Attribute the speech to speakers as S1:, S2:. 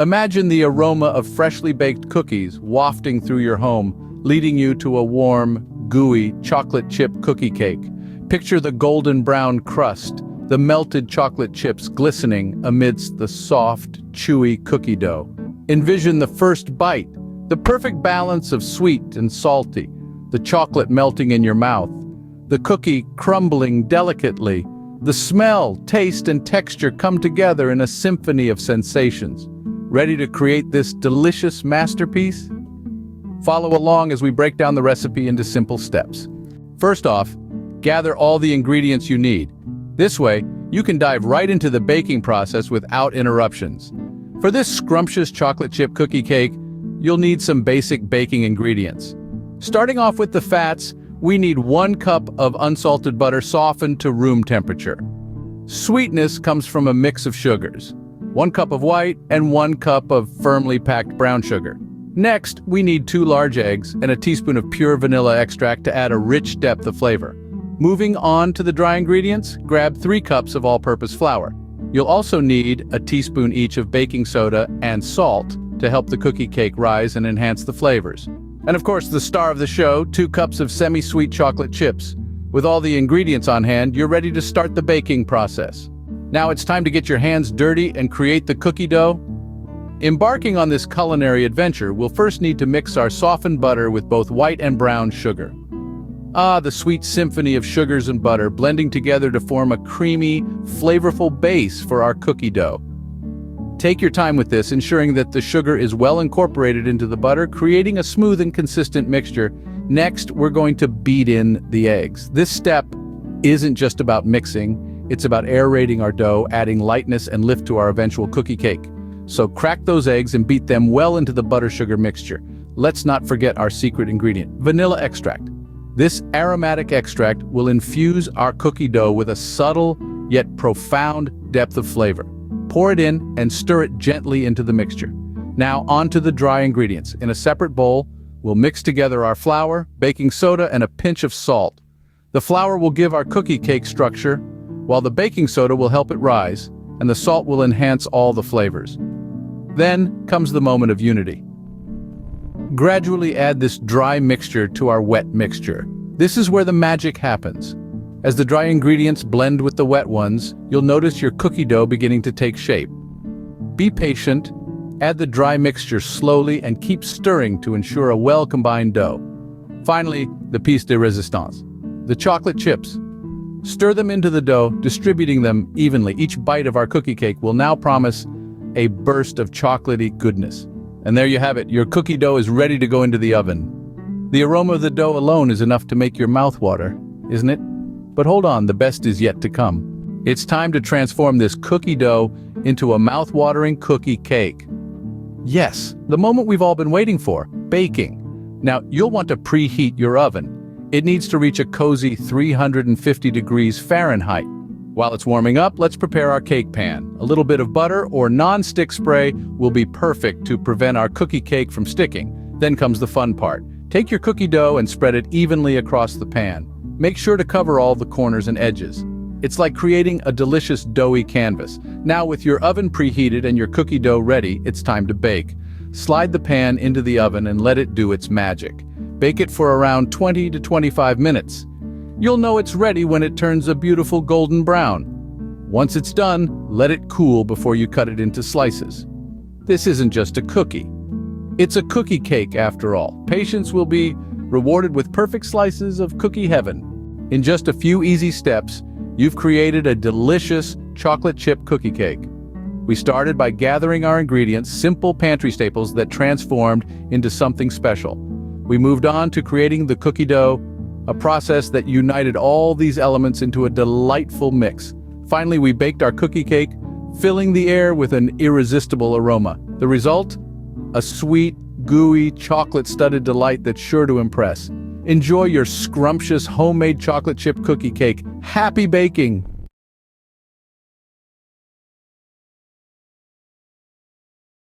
S1: Imagine the aroma of freshly baked cookies wafting through your home, leading you to a warm, gooey chocolate chip cookie cake. Picture the golden brown crust, the melted chocolate chips glistening amidst the soft, chewy cookie dough. Envision the first bite, the perfect balance of sweet and salty, the chocolate melting in your mouth, the cookie crumbling delicately. The smell, taste, and texture come together in a symphony of sensations. Ready to create this delicious masterpiece? Follow along as we break down the recipe into simple steps. First off, gather all the ingredients you need. This way, you can dive right into the baking process without interruptions. For this scrumptious chocolate chip cookie cake, you'll need some basic baking ingredients. Starting off with the fats, we need 1 cup of unsalted butter softened to room temperature. Sweetness comes from a mix of sugars, 1 cup of white and 1 cup of firmly packed brown sugar. Next, we need 2 large eggs and a teaspoon of pure vanilla extract to add a rich depth of flavor. Moving on to the dry ingredients, grab 3 cups of all-purpose flour. You'll also need a teaspoon each of baking soda and salt to help the cookie cake rise and enhance the flavors. And of course, the star of the show, 2 cups of semi-sweet chocolate chips. With all the ingredients on hand, you're ready to start the baking process. Now it's time to get your hands dirty and create the cookie dough. Embarking on this culinary adventure, we'll first need to mix our softened butter with both white and brown sugar. The sweet symphony of sugars and butter blending together to form a creamy, flavorful base for our cookie dough. Take your time with this, ensuring that the sugar is well incorporated into the butter, creating a smooth and consistent mixture. Next, we're going to beat in the eggs. This step isn't just about mixing, it's about aerating our dough, adding lightness and lift to our eventual cookie cake. So crack those eggs and beat them well into the butter-sugar mixture. Let's not forget our secret ingredient, vanilla extract. This aromatic extract will infuse our cookie dough with a subtle yet profound depth of flavor. Pour it in and stir it gently into the mixture. Now onto the dry ingredients. In a separate bowl, we'll mix together our flour, baking soda, and a pinch of salt. The flour will give our cookie cake structure, while the baking soda will help it rise, and the salt will enhance all the flavors. Then comes the moment of unity. Gradually add this dry mixture to our wet mixture. This is where the magic happens. As the dry ingredients blend with the wet ones, you'll notice your cookie dough beginning to take shape. Be patient, add the dry mixture slowly, and keep stirring to ensure a well-combined dough. Finally, the piece de resistance, the chocolate chips. Stir them into the dough, distributing them evenly. Each bite of our cookie cake will now promise a burst of chocolatey goodness. And there you have it, your cookie dough is ready to go into the oven. The aroma of the dough alone is enough to make your mouth water, isn't it? But hold on, the best is yet to come. It's time to transform this cookie dough into a mouth-watering cookie cake. Yes, the moment we've all been waiting for, baking. Now, you'll want to preheat your oven. It needs to reach a cozy 350 degrees Fahrenheit. While it's warming up, let's prepare our cake pan. A little bit of butter or non-stick spray will be perfect to prevent our cookie cake from sticking. Then comes the fun part. Take your cookie dough and spread it evenly across the pan. Make sure to cover all the corners and edges. It's like creating a delicious doughy canvas. Now with your oven preheated and your cookie dough ready, it's time to bake. Slide the pan into the oven and let it do its magic. Bake it for around 20 to 25 minutes. You'll know it's ready when it turns a beautiful golden brown. Once it's done, let it cool before you cut it into slices. This isn't just a cookie. It's a cookie cake after all. Patience will be rewarded with perfect slices of cookie heaven. In just a few easy steps, you've created a delicious chocolate chip cookie cake. We started by gathering our ingredients, simple pantry staples that transformed into something special. We moved on to creating the cookie dough, a process that united all these elements into a delightful mix. Finally, we baked our cookie cake, filling the air with an irresistible aroma. The result? A sweet, gooey, chocolate-studded delight that's sure to impress. Enjoy your scrumptious homemade chocolate chip cookie cake. Happy baking!